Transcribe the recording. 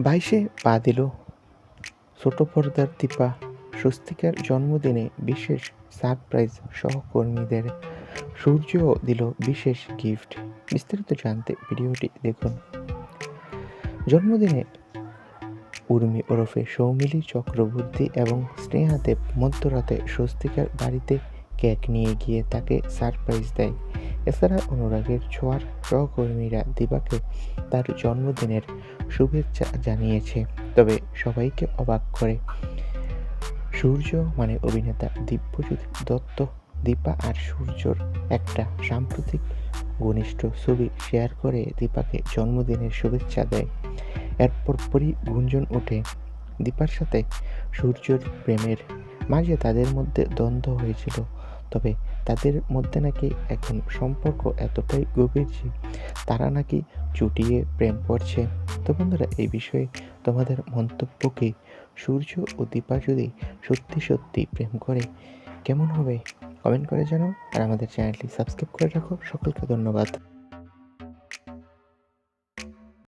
22-এ পা দিল ছোট পর্দার দীপা। স্বস্তিকার জন্মদিনে বিশেষ সারপ্রাইজ সহকর্মীদের। সূর্যও দিল বিশেষ গিফট। বিস্তারিত জানতে ভিডিওটি দেখুন। জন্মদিনে উর্মি ওরফে সৌমিলি চক্রবর্তী এবং স্নেহাদেব মধ্যরাতে স্বস্তিকার বাড়িতে কেক নিয়ে গিয়ে তাকে সারপ্রাইজ দেয়। এছাড়া অনুরাগের ছোঁয়ার সহকর্মীরা দীপাকে তার জন্মদিনের শুভেচ্ছা জানিয়েছে। তবে সবাইকে অবাক করে সূর্য মানে অভিনেতা দিব্যজ্যোতি দত্ত দীপা আর সূর্যর একটা সাম্প্রতিক ঘনিষ্ঠ ছবি শেয়ার করে দীপাকে জন্মদিনের শুভেচ্ছা দেয়। এরপর পরই গুঞ্জন ওঠে দীপার সাথে সূর্যর প্রেমের। মাঝে তাদের মধ্যে দ্বন্দ্ব হয়েছিল, তবে তাদের মধ্যে নাকি এখন সম্পর্ক এতটাই গভীর যে তারা নাকি চুটিয়ে প্রেম করছে। তো বন্ধুরা, এই বিষয়ে তোমাদের মন্তব্য কি? সূর্য ও দীপা যদি সত্যি সত্যি প্রেম করে কেমন হবে? কমেন্ট করে জানাও আর আমাদের চ্যানেলটি সাবস্ক্রাইব করে রাখো। সকলকে ধন্যবাদ।